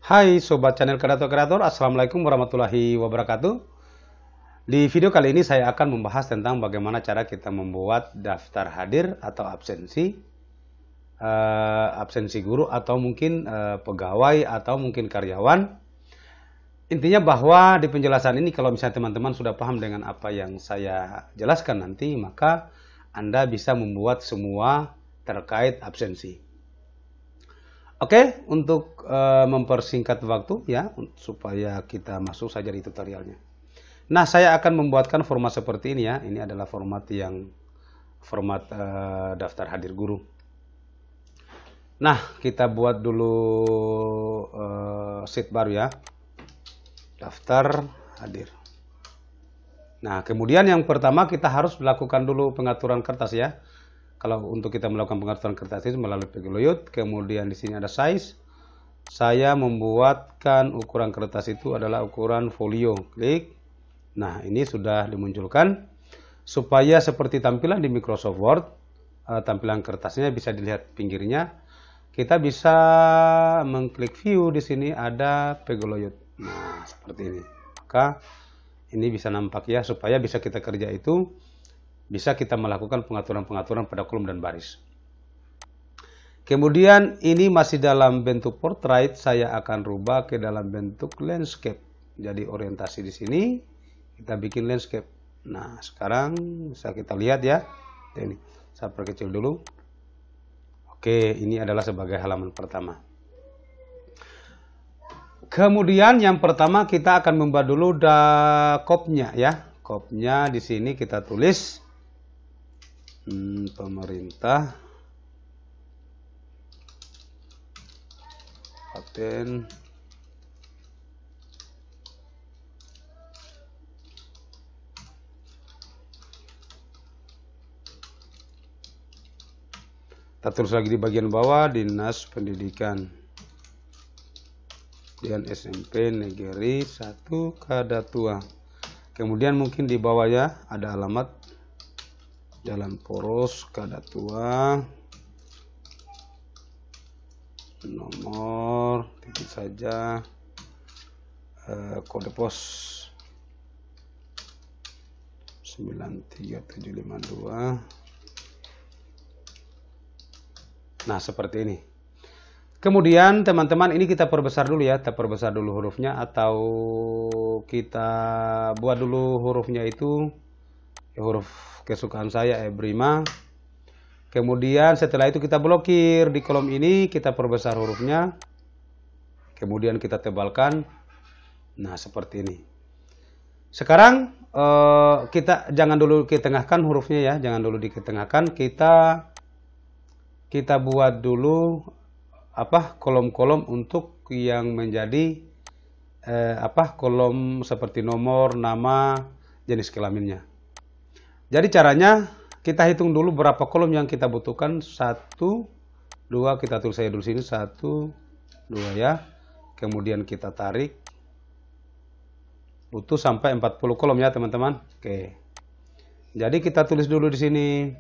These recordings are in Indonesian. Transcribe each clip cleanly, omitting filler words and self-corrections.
Hai Sobat Channel Kreator-Kreator, Assalamualaikum warahmatullahi wabarakatuh. Di video kali ini saya akan membahas tentang bagaimana cara kita membuat daftar hadir atau absensi guru atau mungkin pegawai atau mungkin karyawan. Intinya bahwa di penjelasan ini kalau misalnya teman-teman sudah paham dengan apa yang saya jelaskan nanti, maka Anda bisa membuat semua terkait absensi. Oke, untuk mempersingkat waktu ya, supaya kita masuk saja di tutorialnya. Nah, saya akan membuatkan format seperti ini ya. Ini adalah format daftar hadir guru. Nah, kita buat dulu sheet baru ya. Daftar hadir. Nah, kemudian yang pertama kita harus melakukan dulu pengaturan kertas ya. Kalau untuk kita melakukan pengaturan kertas itu melalui Pegoloyot, kemudian di sini ada size. Saya membuatkan ukuran kertas itu adalah ukuran folio. Klik. Nah, ini sudah dimunculkan. Supaya seperti tampilan di Microsoft Word, tampilan kertasnya bisa dilihat pinggirnya. Kita bisa mengklik view, di sini ada Pegoloyot. Nah, seperti ini. Maka ini bisa nampak ya, supaya bisa kita kerja itu bisa kita melakukan pengaturan-pengaturan pada kolom dan baris. Kemudian ini masih dalam bentuk portrait, saya akan rubah ke dalam bentuk landscape. Jadi orientasi di sini kita bikin landscape. Nah, sekarang bisa kita lihat ya. Ini saya perkecil dulu. Oke, ini adalah sebagai halaman pertama. Kemudian yang pertama kita akan membuat dulu kopnya ya. Kopnya di sini kita tulis pemerintah Kabupaten kita tulis lagi di bagian bawah Dinas Pendidikan Dian SMP Negeri 1 Kadatua. Kemudian mungkin di bawahnya ada alamat Jalan Poros Kadatua, nomor titik saja, kode pos 93752. Nah, seperti ini. Kemudian teman-teman ini kita perbesar dulu ya, kita perbesar dulu hurufnya atau kita buat dulu hurufnya itu huruf kesukaan saya Ebrima. Kemudian setelah itu kita blokir di kolom ini, kita perbesar hurufnya. Kemudian kita tebalkan. Nah, seperti ini. Sekarang kita jangan dulu ketengahkan hurufnya ya, jangan dulu diketengahkan. Kita buat dulu kolom-kolom untuk yang menjadi kolom seperti nomor, nama, jenis kelaminnya. Jadi caranya kita hitung dulu berapa kolom yang kita butuhkan. 1, 2, kita tulis saya dulu sini 1, 2 ya. Kemudian kita tarik. Butuh sampai 40 kolom ya teman-teman. Oke. Jadi kita tulis dulu di sini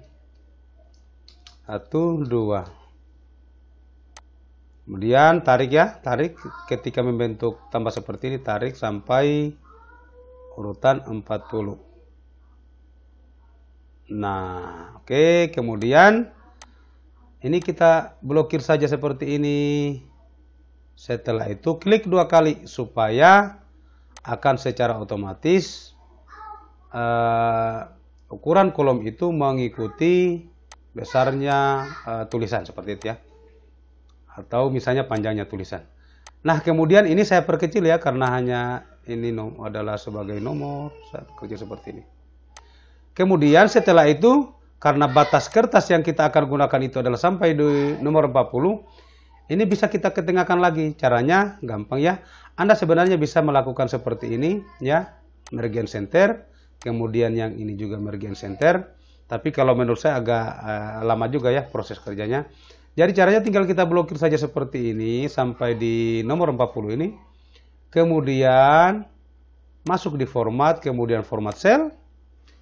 1, 2. Kemudian tarik ya, tarik ketika membentuk tambah seperti ini, tarik sampai urutan 40. Nah, oke, kemudian ini kita blokir saja seperti ini. Setelah itu klik 2 kali supaya akan secara otomatis ukuran kolom itu mengikuti besarnya tulisan seperti itu ya. Atau misalnya panjangnya tulisan. Nah, kemudian ini saya perkecil ya karena hanya ini adalah sebagai nomor, saya kerja seperti ini. Kemudian setelah itu, karena batas kertas yang kita akan gunakan itu adalah sampai di nomor 40, ini bisa kita ketengahkan lagi. Caranya gampang ya. Anda sebenarnya bisa melakukan seperti ini ya, meridian center, kemudian yang ini juga meridian center. Tapi kalau menurut saya agak lama juga ya proses kerjanya. Jadi caranya tinggal kita blokir saja seperti ini sampai di nomor 40 ini. Kemudian masuk di format, kemudian format cell.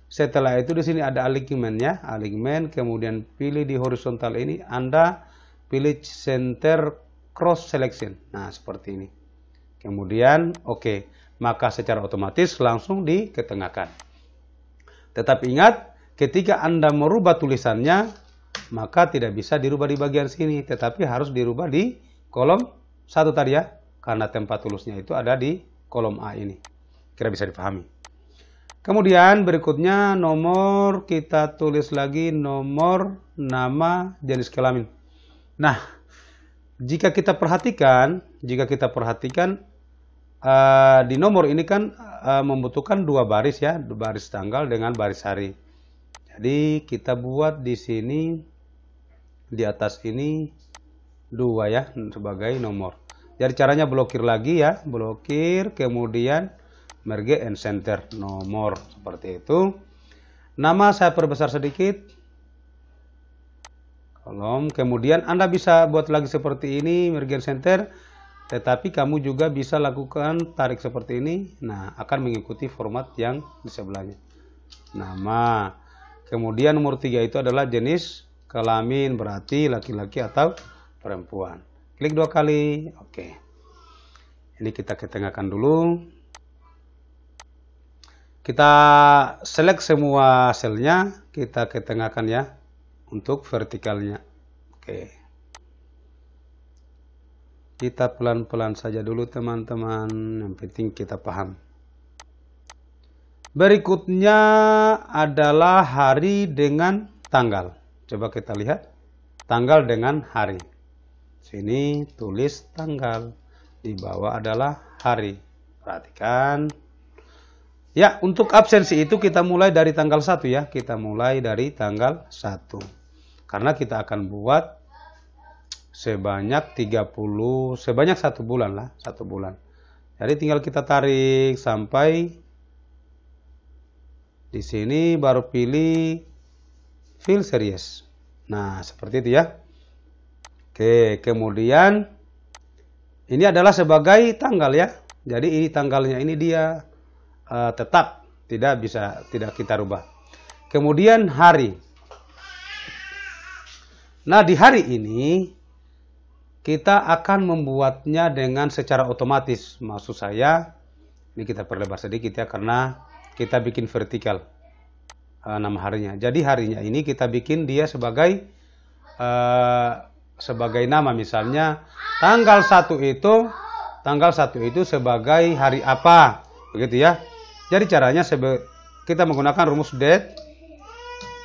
Setelah itu di sini ada alignment ya, alignment, kemudian pilih di horizontal ini, Anda pilih center cross selection. Nah, seperti ini. Kemudian oke, maka secara otomatis langsung diketengahkan. Tetapi ingat, ketika Anda merubah tulisannya, maka tidak bisa dirubah di bagian sini, tetapi harus dirubah di kolom 1 tadi ya, karena tempat tulisnya itu ada di kolom A ini. Kira bisa dipahami. Kemudian berikutnya nomor, kita tulis lagi nomor, nama, jenis kelamin. Nah, jika kita perhatikan di nomor ini kan membutuhkan 2 baris ya, baris tanggal dengan baris hari. Jadi kita buat di sini, di atas ini 2 ya sebagai nomor. Jadi caranya blokir lagi ya, blokir, kemudian merge and center nomor seperti itu. Nama saya perbesar sedikit. Kolom, kemudian Anda bisa buat lagi seperti ini, merge and center. Tetapi kamu juga bisa lakukan tarik seperti ini. Nah, akan mengikuti format yang di sebelahnya. Nama. Kemudian nomor 3 itu adalah jenis kelamin, berarti laki-laki atau perempuan. Klik 2 kali. Oke. Ini kita ketengahkan dulu. Kita select semua selnya. Kita ketengahkan ya. Untuk vertikalnya. Oke. Kita pelan-pelan saja dulu teman-teman, yang penting kita paham. Berikutnya adalah hari dengan tanggal. Coba kita lihat, tanggal dengan hari. Sini tulis tanggal, di bawah adalah hari. Perhatikan. Ya, untuk absensi itu kita mulai dari tanggal 1 ya, kita mulai dari tanggal 1. Karena kita akan buat sebanyak 1 bulan lah, 1 bulan. Jadi tinggal kita tarik sampai di sini, baru pilih fill series. Nah, seperti itu ya. Oke, kemudian ini adalah sebagai tanggal ya. Jadi ini tanggalnya, ini dia tetap tidak kita rubah. Kemudian hari. Nah, di hari ini kita akan membuatnya dengan secara otomatis. Maksud saya, ini kita perlebar sedikit ya, karena kita bikin vertikal nama harinya. Jadi harinya ini kita bikin dia sebagai nama, misalnya tanggal 1 itu sebagai hari apa, begitu ya. Jadi caranya kita menggunakan rumus date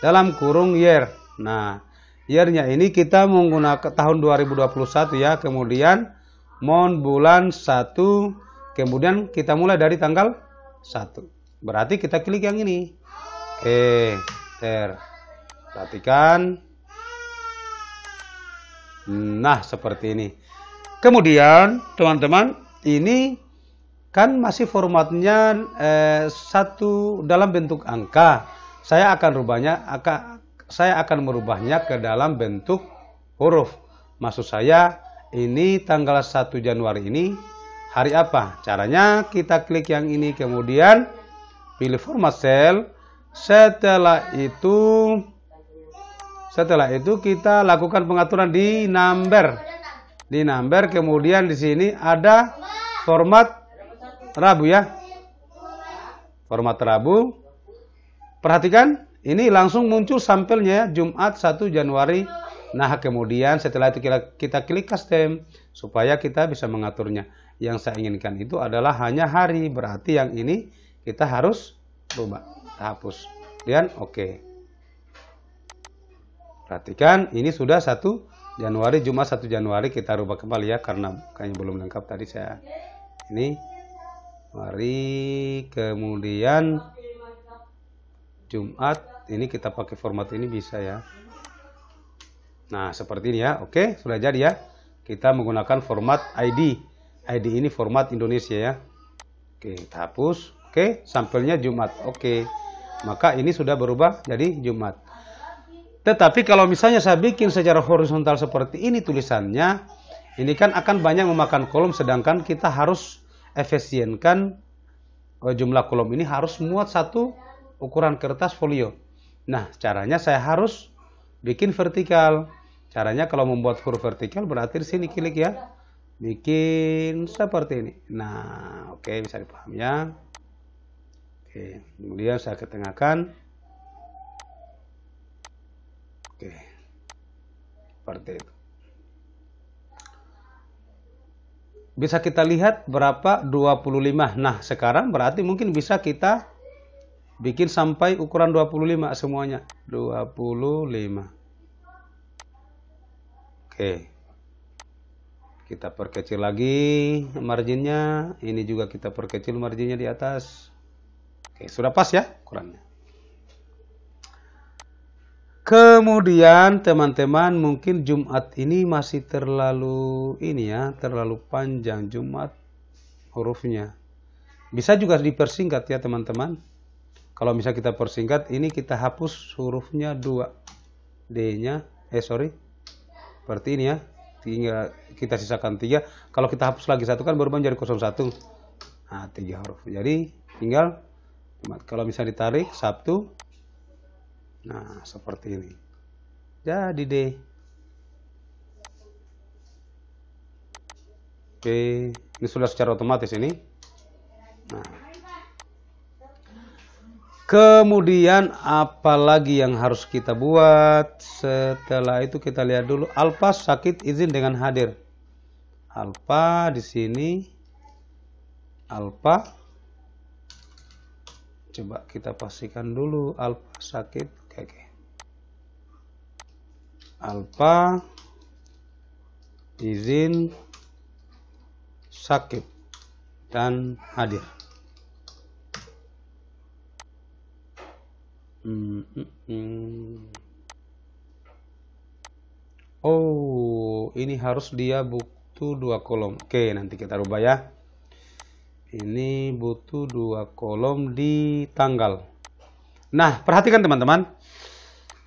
dalam kurung year. Nah, year-nya ini kita menggunakan tahun 2021 ya, kemudian month bulan 1, kemudian kita mulai dari tanggal 1. Berarti kita klik yang ini. Oke, perhatikan. Nah, seperti ini. Kemudian, teman-teman, ini kan masih formatnya dalam bentuk angka. Saya akan merubahnya ke dalam bentuk huruf. Maksud saya, ini tanggal 1 Januari ini hari apa? Caranya kita klik yang ini, kemudian pilih format cell. Setelah itu kita lakukan pengaturan di number. Kemudian di sini ada format Rabu ya. Format Rabu. Perhatikan. Ini langsung muncul sampelnya Jumat 1 Januari. Nah, kemudian setelah itu kita klik custom supaya kita bisa mengaturnya. Yang saya inginkan itu adalah hanya hari. Berarti yang ini kita harus rubah. Hapus. Dan oke. Perhatikan, ini sudah 1 Januari, Jumat 1 Januari. Kita rubah kembali ya, karena kayaknya belum lengkap tadi saya. Ini. Mari, kemudian Jumat, ini kita pakai format ini bisa ya. Nah, seperti ini ya. Oke, sudah jadi ya. Kita menggunakan format ID. ID ini format Indonesia ya. Oke, kita hapus. Oke, sampelnya Jumat. Oke. Maka ini sudah berubah jadi Jumat. Tetapi kalau misalnya saya bikin secara horizontal seperti ini tulisannya, ini kan akan banyak memakan kolom, sedangkan kita harus efisienkan jumlah kolom ini harus muat satu ukuran kertas folio. Nah, caranya saya harus bikin vertikal. Caranya kalau membuat huruf vertikal berarti di sini klik ya. bikin seperti ini. Nah, oke, bisa dipahami ya. Oke, kemudian saya ketengahkan. Oke, seperti itu. Bisa kita lihat berapa? 25. Nah, sekarang berarti mungkin bisa kita bikin sampai ukuran 25 semuanya. 25. Oke. Kita perkecil lagi marginnya. Ini juga kita perkecil marginnya di atas. Oke, sudah pas ya ukurannya. Kemudian teman-teman, mungkin Jumat ini masih terlalu terlalu panjang Jumat hurufnya. Bisa juga dipersingkat ya teman-teman. Kalau misalnya kita persingkat, ini kita hapus hurufnya 2. D-nya, seperti ini ya. Tinggal kita sisakan 3. Kalau kita hapus lagi 1 kan baru menjadi 01. Nah, 3 huruf. Jadi tinggal, kalau misalnya ditarik Sabtu, nah seperti ini. Jadi deh. Oke, ini sudah secara otomatis ini. Nah. Kemudian apalagi yang harus kita buat? Setelah itu kita lihat dulu alfa sakit izin dengan hadir. Alfa di sini. Alfa. Coba kita pastikan dulu alfa sakit. Oke. Alfa izin sakit dan hadir. Oh, ini harus dia butuh 2 kolom. Oke, nanti kita rubah ya. Ini butuh 2 kolom di tanggal. Nah, perhatikan teman-teman.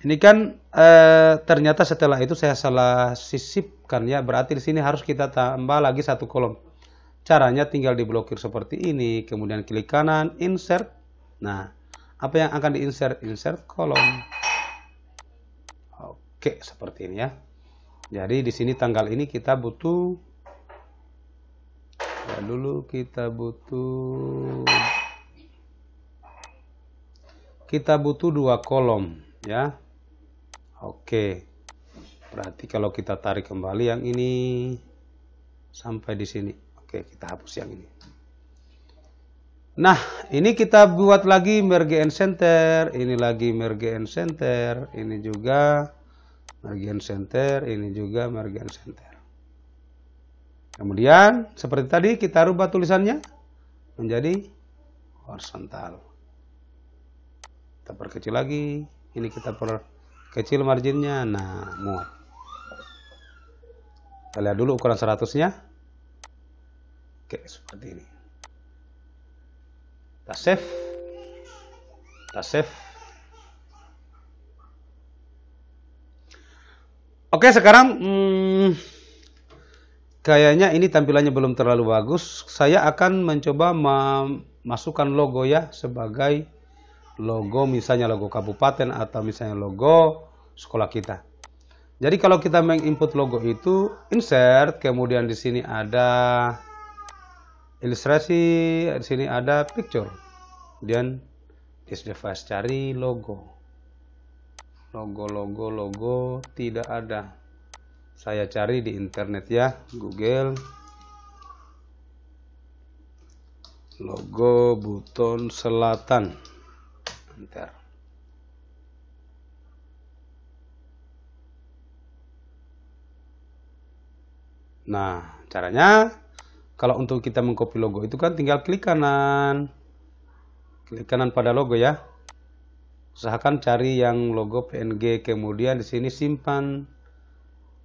Ini kan ternyata setelah itu saya salah sisipkan ya. Berarti di sini harus kita tambah lagi 1 kolom. Caranya tinggal diblokir seperti ini. Kemudian klik kanan, insert. Nah, apa yang akan di-insert? Insert kolom. Oke, seperti ini ya. Jadi di sini tanggal ini kita butuh. Ya, dulu kita butuh 2 kolom ya. Oke. Berarti kalau kita tarik kembali yang ini sampai di sini. Oke, kita hapus yang ini. Nah, ini kita buat lagi merge and center, ini lagi merge and center, ini juga merge and center, ini juga merge and center. Kemudian seperti tadi kita rubah tulisannya menjadi horizontal. Kita perkecil lagi, ini kita perkecil marginnya, nah muat. Kita lihat dulu ukuran 100-nya. Oke, seperti ini. Kita save. Oke, sekarang kayaknya ini tampilannya belum terlalu bagus. Saya akan mencoba memasukkan logo ya, sebagai logo, misalnya logo kabupaten atau misalnya logo sekolah kita. Jadi kalau kita menginput logo itu, insert, kemudian di sini ada ilustrasi, di sini ada picture. Kemudian this device, cari logo. Logo tidak ada. Saya cari di internet ya, Google. Logo Buton Selatan. Enter. Nah, caranya kalau untuk kita mengcopy logo itu kan tinggal klik kanan. Klik kanan pada logo ya. Usahakan cari yang logo PNG, kemudian di sini simpan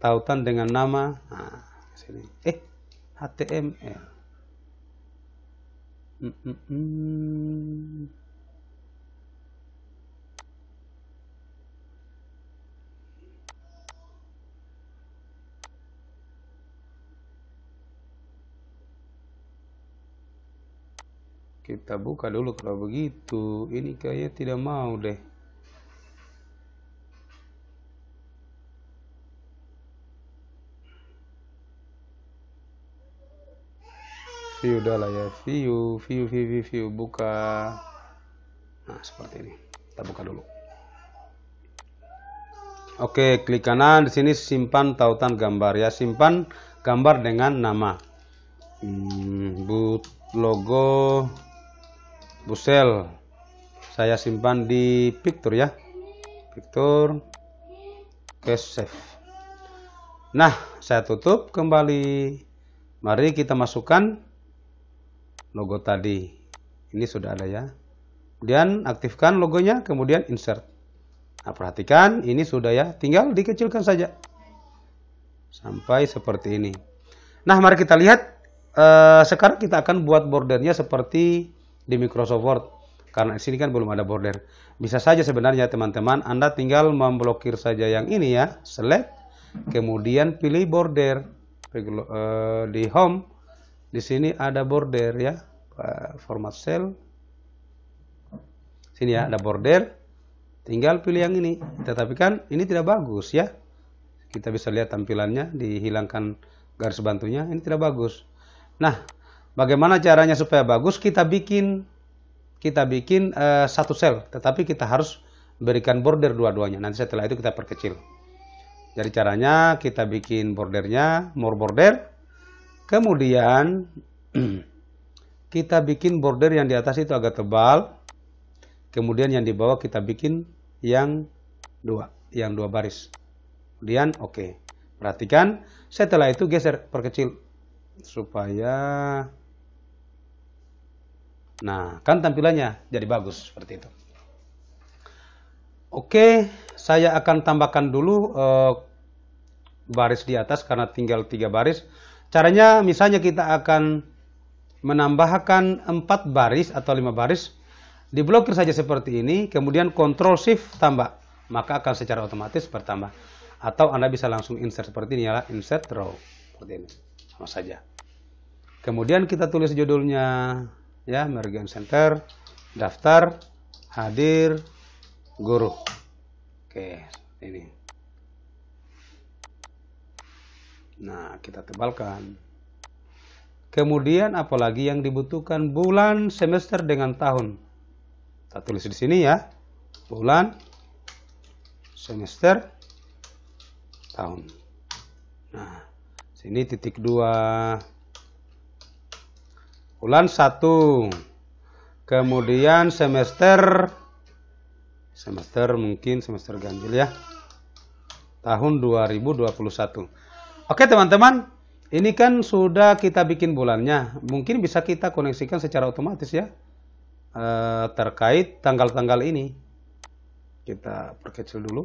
tautan dengan nama. Nah, sini. HTML. Kita buka dulu kalau begitu. Ini kayaknya tidak mau deh. View dah lah ya, view, buka. Nah, seperti ini. Kita buka dulu. Oke, klik kanan di sini simpan tautan gambar ya, simpan gambar dengan nama. Logo Busel. Saya simpan di picture ya. Picture. Oke, save. Nah, saya tutup kembali. Mari kita masukkan logo tadi. Ini sudah ada ya. Kemudian aktifkan logonya, kemudian insert. Nah, perhatikan ini sudah ya, tinggal dikecilkan saja. Sampai seperti ini. Nah, mari kita lihat. Sekarang kita akan buat bordernya seperti di Microsoft Word. Karena di sini kan belum ada border. Bisa saja sebenarnya teman-teman, Anda tinggal memblokir saja yang ini ya. Select, kemudian pilih border. Di home, di sini ada border ya. Format cell. Sini ya, ada border. Tinggal pilih yang ini. Tetapi kan ini tidak bagus ya. Kita bisa lihat tampilannya, dihilangkan garis bantunya. Ini tidak bagus. Nah, bagaimana caranya supaya bagus? Kita bikin satu sel, tetapi kita harus berikan border dua-duanya. Nanti setelah itu kita perkecil. Jadi caranya kita bikin bordernya, more border. Kemudian kita bikin border yang di atas itu agak tebal. Kemudian yang di bawah kita bikin yang dua baris. Kemudian oke. Perhatikan, setelah itu geser, perkecil. Supaya, nah kan tampilannya jadi bagus seperti itu. Oke, saya akan tambahkan dulu baris di atas karena tinggal 3 baris. Caranya misalnya kita akan menambahkan 4 baris atau 5 baris, diblokir saja seperti ini, kemudian Ctrl Shift tambah, maka akan secara otomatis bertambah. Atau Anda bisa langsung insert seperti ini ya, insert row seperti ini. Sama saja. Kemudian kita tulis judulnya ya, Mergen Center, daftar, hadir, guru. Oke, ini. Nah, kita tebalkan. Kemudian apalagi yang dibutuhkan? Bulan, semester dengan tahun. Kita tulis di sini ya. Bulan, semester, tahun. Nah, sini titik 2. Bulan 1. Kemudian semester mungkin semester ganjil ya. Tahun 2021. Oke teman-teman, ini kan sudah kita bikin bulannya. Mungkin bisa kita koneksikan secara otomatis ya. Terkait tanggal-tanggal ini. Kita perkecil dulu.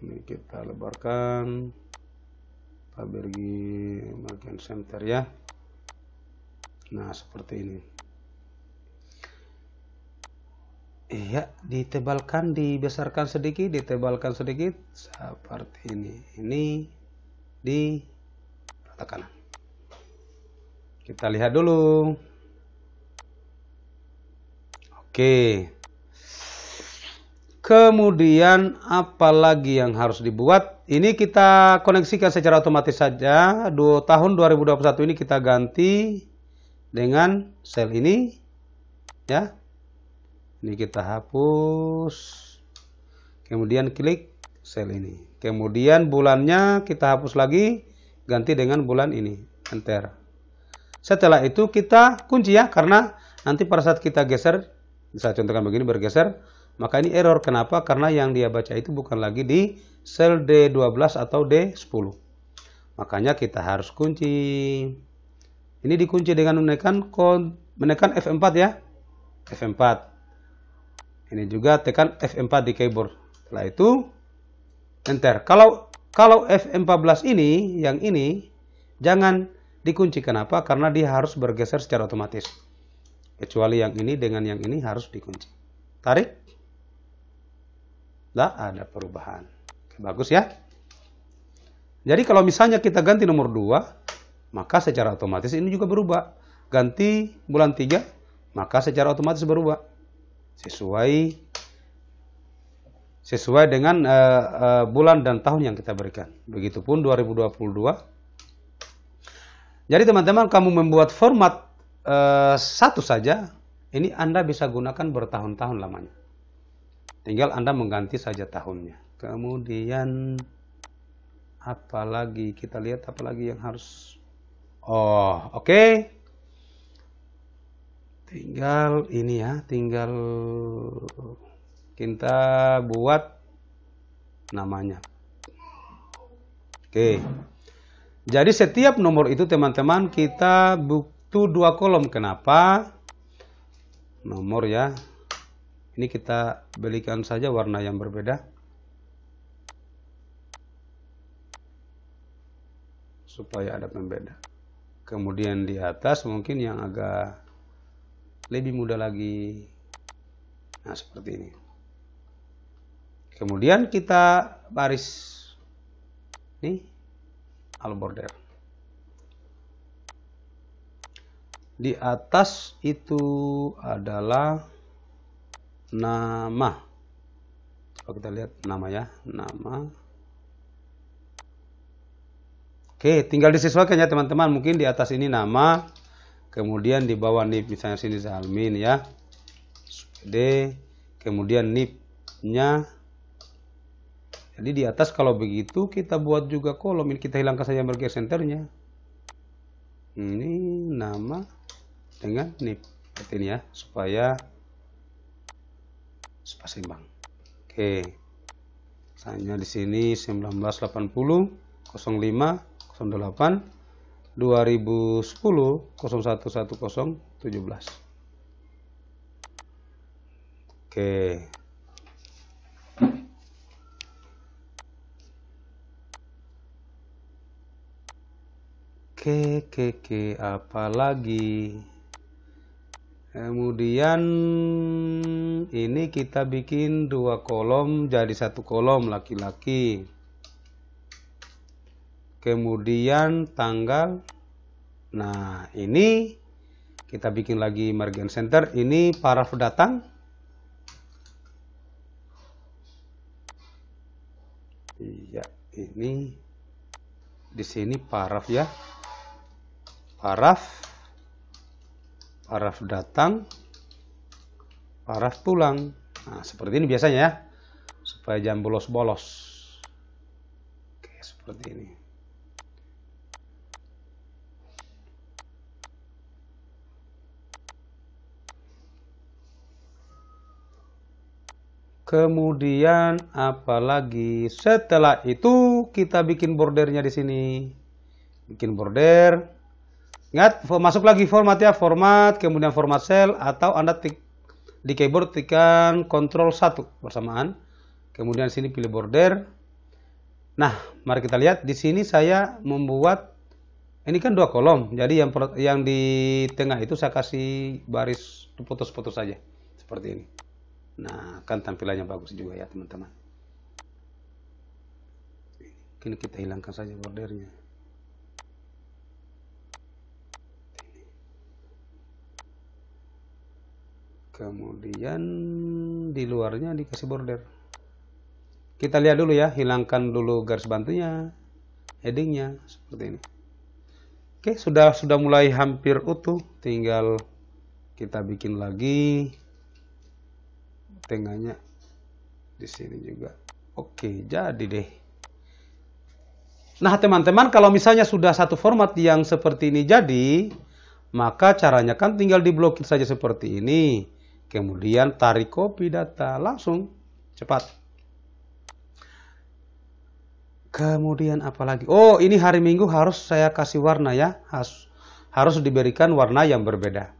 Ini kita lebarkan. Kita beri Mergen Center ya. Nah, seperti ini. Iya, ditebalkan, dibesarkan sedikit, ditebalkan sedikit. Seperti ini. Ini di rata kanan. Kita lihat dulu. Oke. Kemudian apalagi yang harus dibuat? Ini kita koneksikan secara otomatis saja. Tahun 2021 ini kita ganti dengan sel ini. Ya. Ini kita hapus. Kemudian klik sel ini. Kemudian bulannya kita hapus lagi. Ganti dengan bulan ini. Enter. Setelah itu kita kunci ya. Karena nanti pada saat kita geser. Saya contohkan begini, bergeser. Maka ini error. Kenapa? Karena yang dia baca itu bukan lagi di sel D12 atau D10. Makanya kita harus kunci. Ini dikunci dengan menekan F4 ya. F4. Ini juga tekan F4 di keyboard. Setelah itu enter. Kalau F14 ini, yang ini jangan dikunci. Kenapa? Karena dia harus bergeser secara otomatis. Kecuali yang ini dengan yang ini harus dikunci. Tarik. Tidak ada perubahan. Oke, bagus ya. Jadi kalau misalnya kita ganti nomor 2, maka secara otomatis ini juga berubah. Ganti bulan 3, maka secara otomatis berubah. Sesuai sesuai dengan bulan dan tahun yang kita berikan. Begitupun 2022. Jadi teman-teman, kamu membuat format satu saja, ini Anda bisa gunakan bertahun-tahun lamanya. Tinggal Anda mengganti saja tahunnya. Kemudian apalagi kita lihat, apalagi yang harus. Oh, oke. Tinggal ini ya, tinggal kita buat namanya. Oke. Jadi setiap nomor itu teman-teman kita butuh 2 kolom. Kenapa? Nomor ya. Ini kita belikan saja warna yang berbeda. Supaya ada pembeda. Kemudian di atas mungkin yang agak lebih mudah lagi. Nah, seperti ini. Kemudian kita baris. Nih, all border. Di atas itu adalah nama. Coba kita lihat nama ya, nama. Oke, tinggal disesuaikan ya teman-teman. Mungkin di atas ini nama, kemudian di bawah NIP, misalnya sini Zalmin ya, D, kemudian NIP-nya. Jadi di atas kalau begitu kita buat juga kolom. Ini kita hilangkan saja margin centernya. Ini nama dengan NIP seperti ini ya, supaya seimbang. Oke. Misalnya di sini 1980 05 08 2010 0110 17. Oke. Oke, apalagi? Kemudian ini kita bikin 2 kolom jadi 1 kolom laki-laki. Kemudian tanggal. Nah, ini kita bikin lagi margin center. Ini paraf datang. Iya, ini di sini paraf ya. Paraf datang, paraf pulang. Nah, seperti ini biasanya ya, supaya jangan bolos-bolos. Oke, seperti ini. Kemudian apalagi? Setelah itu kita bikin bordernya di sini. Bikin border. Ingat, masuk lagi format ya, format, kemudian format cell, atau Anda di keyboard tekan Ctrl 1 bersamaan. Kemudian sini pilih border. Nah, mari kita lihat di sini saya membuat ini kan 2 kolom. Jadi yang di tengah itu saya kasih baris putus-putus saja seperti ini. Nah, kan tampilannya bagus juga ya, teman-teman. Ini kita hilangkan saja bordernya. Kemudian di luarnya dikasih border. Kita lihat dulu ya, hilangkan dulu garis bantunya, headingnya seperti ini. Oke, sudah mulai hampir utuh, tinggal kita bikin lagi tengahnya di sini juga. Oke, jadi deh. Nah, teman-teman, kalau misalnya sudah satu format yang seperti ini jadi, maka caranya kan tinggal diblokir saja seperti ini. Kemudian tarik copy data, langsung cepat. Kemudian apalagi? Oh, ini hari Minggu harus saya kasih warna ya. Harus diberikan warna yang berbeda.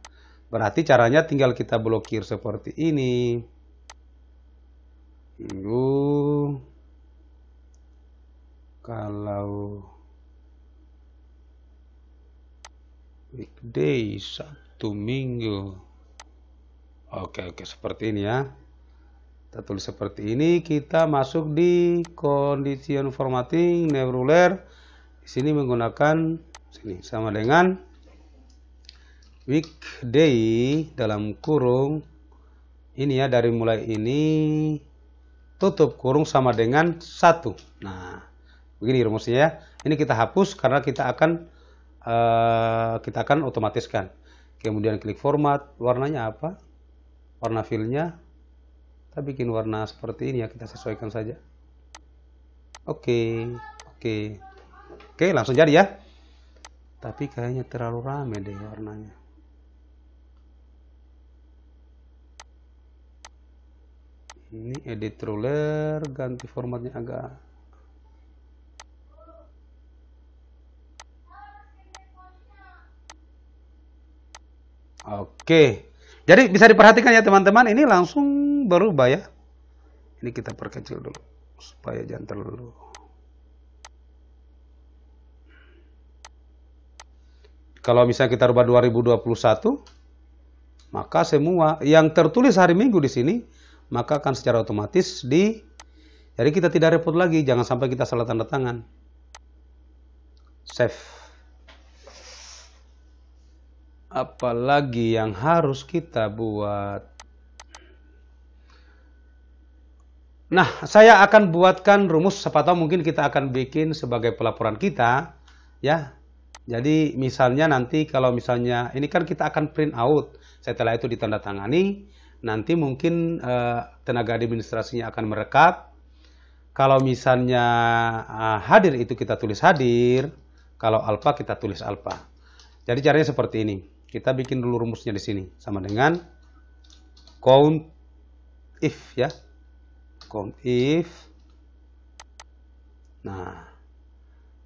Berarti caranya tinggal kita blokir seperti ini. Minggu. Kalau weekday, Sabtu, Minggu. Oke, seperti ini ya. Kita tulis seperti ini, kita masuk di condition formatting, name ruler. Di sini menggunakan sini sama dengan weekday dalam kurung ini ya, dari mulai ini tutup kurung sama dengan 1. Nah, begini rumusnya ya. Ini kita hapus karena kita akan otomatiskan. Kemudian klik format, warnanya apa? Warna fillnya, kita bikin warna seperti ini ya, kita sesuaikan saja. Oke, langsung jadi ya. Tapi kayaknya terlalu rame deh warnanya. Ini edit ruler, ganti formatnya agak. Oke, jadi bisa diperhatikan ya teman-teman, ini langsung berubah ya. Ini kita perkecil dulu supaya jangan terlalu. Kalau misalnya kita rubah 2021, maka semua yang tertulis hari Minggu di sini maka akan secara otomatis jadi kita tidak repot lagi, jangan sampai kita salah tanda tangan. Save. Apalagi yang harus kita buat. Nah, saya akan buatkan rumus, siapa tahu mungkin kita akan bikin sebagai pelaporan kita, ya. Jadi misalnya nanti kalau misalnya ini kan kita akan print out, setelah itu ditandatangani, nanti mungkin tenaga administrasinya akan merekap. Kalau misalnya hadir itu kita tulis hadir, kalau alpha kita tulis alpha. Jadi caranya seperti ini. Kita bikin dulu rumusnya di sini sama dengan count if ya. Count if. Nah,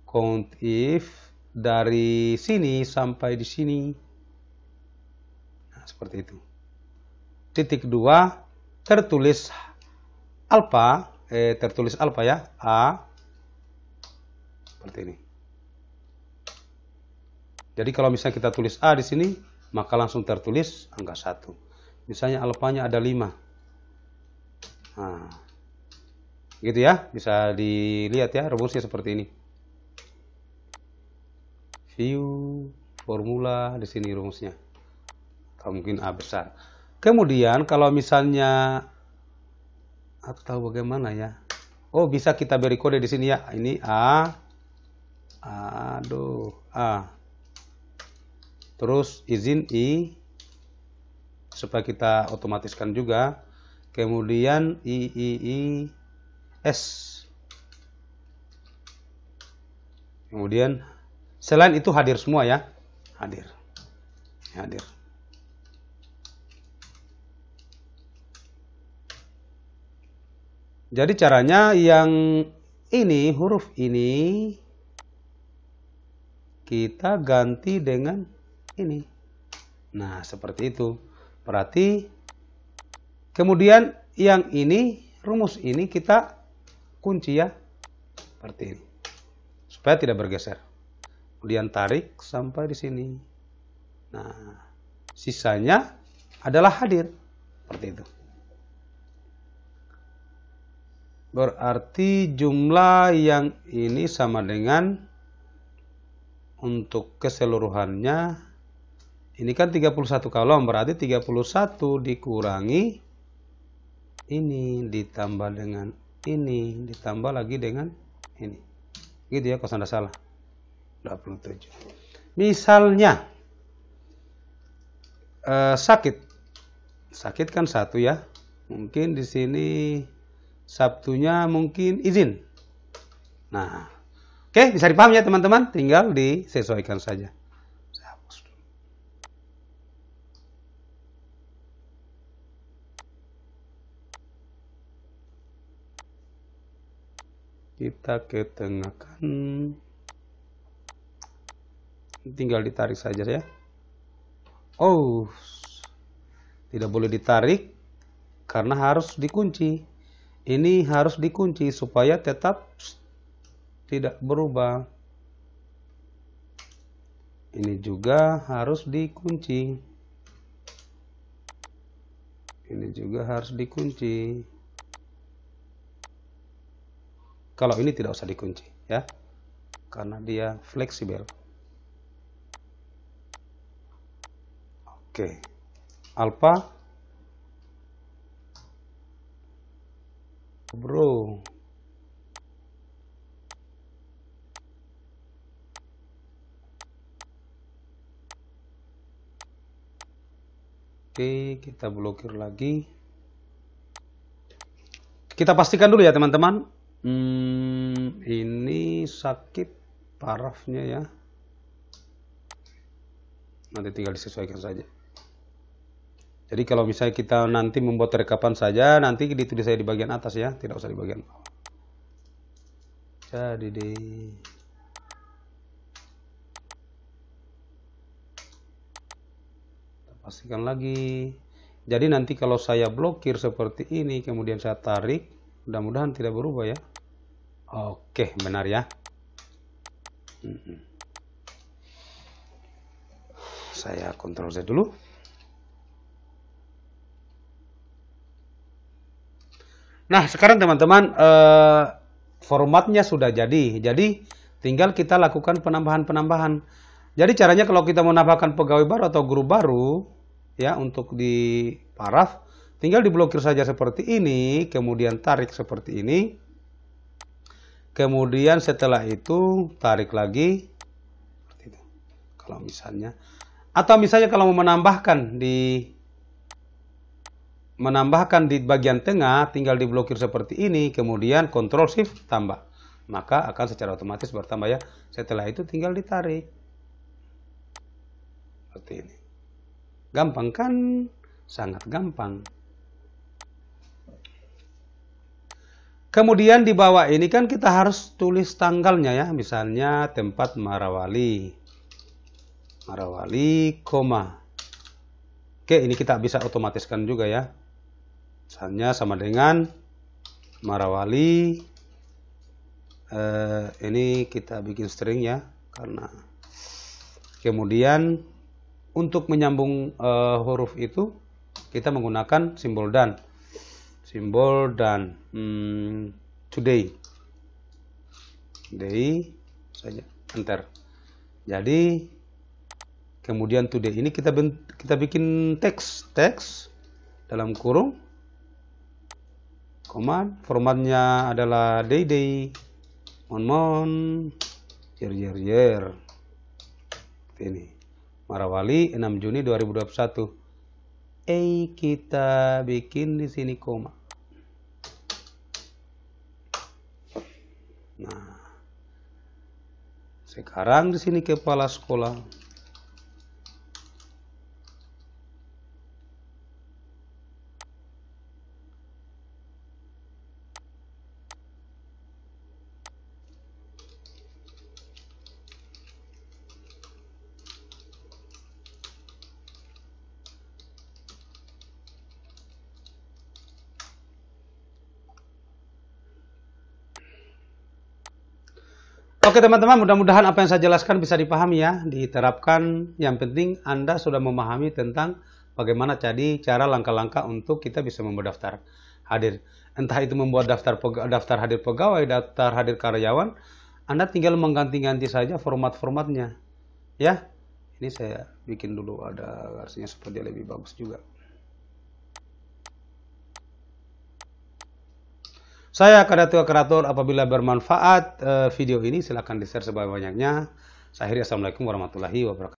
count if dari sini sampai di sini. Nah, seperti itu. Titik 2 tertulis alpha ya, A. Seperti ini. Jadi kalau misalnya kita tulis A di sini, maka langsung tertulis angka 1. Misalnya alfanya ada 5. Nah, gitu ya, bisa dilihat ya rumusnya seperti ini. View, formula, di sini rumusnya. Atau mungkin A besar. Kemudian kalau misalnya atau bagaimana ya? Oh, bisa kita beri kode di sini ya. Ini A. Terus izin I supaya kita otomatiskan juga. Kemudian S. Kemudian selain itu hadir semua ya. Hadir. Jadi caranya yang ini, huruf ini kita ganti dengan ini. Nah, seperti itu. Berarti kemudian yang ini, rumus ini kita kunci ya. Seperti ini. Supaya tidak bergeser. Kemudian tarik sampai di sini. Nah, sisanya adalah hadir. Seperti itu. Berarti jumlah yang ini sama dengan untuk keseluruhannya ini kan 31 kolom, berarti 31 dikurangi ini ditambah dengan ini ditambah lagi dengan ini. Gitu ya, kalau Anda salah. 27. Misalnya sakit kan 1 ya. Mungkin di sini Sabtunya mungkin izin. Nah, oke, bisa dipahami ya teman-teman, tinggal disesuaikan saja. Saya hapus dulu. Kita ketengahkan. Tinggal ditarik saja ya. Oh, tidak boleh ditarik karena harus dikunci. Ini harus dikunci supaya tetap tidak berubah. Ini juga harus dikunci. Ini juga harus dikunci. Kalau ini tidak usah dikunci ya. Karena dia fleksibel. Oke. Alpha bro. Oke, kita blokir lagi. Kita pastikan dulu ya teman-teman. Ini sakit parafnya ya. Nanti tinggal disesuaikan saja. Jadi kalau misalnya kita nanti membuat rekapan saja, nanti ditulis saya di bagian atas ya, tidak usah di bagian bawah. Jadi deh. Pastikan lagi. Jadi nanti kalau saya blokir seperti ini, kemudian saya tarik, mudah-mudahan tidak berubah ya. Oke, benar ya. Saya Ctrl Z dulu. Nah, sekarang teman-teman, formatnya sudah jadi. Jadi tinggal kita lakukan penambahan-penambahan. Jadi caranya kalau kita menambahkan pegawai baru atau guru baru, ya, untuk di paraf, tinggal diblokir saja seperti ini, kemudian tarik seperti ini, kemudian setelah itu tarik lagi, seperti itu. Kalau misalnya, atau misalnya kalau mau menambahkan di bagian tengah, tinggal diblokir seperti ini, kemudian Ctrl Shift tambah, maka akan secara otomatis bertambah ya. Setelah itu tinggal ditarik, seperti ini. Gampang kan? Sangat gampang. Kemudian di bawah ini kan kita harus tulis tanggalnya ya. Misalnya tempat Marawali. Marawali, koma. Oke, ini kita bisa otomatiskan juga ya. Misalnya sama dengan Marawali. Ini kita bikin string ya. Karena kemudian untuk menyambung huruf itu kita menggunakan simbol dan. Simbol dan today. Today saja, enter. Jadi kemudian today ini kita bikin teks dalam kurung. Command formatnya adalah day, mon, year. Ini Marawali 6 Juni 2021. Kita bikin di sini koma. Nah, sekarang di sini kepala sekolah. Oke teman-teman, mudah-mudahan apa yang saya jelaskan bisa dipahami ya, diterapkan. Yang penting Anda sudah memahami tentang bagaimana cara langkah-langkah untuk kita bisa membuat daftar hadir. Entah itu membuat daftar hadir pegawai, daftar hadir karyawan, Anda tinggal mengganti-ganti saja format-formatnya. Ya, ini saya bikin dulu ada versinya supaya lebih bagus juga. Saya Kadatua Kreator, apabila bermanfaat video ini silahkan di-share sebanyak-banyaknya. Saya akhiri, assalamualaikum warahmatullahi wabarakatuh.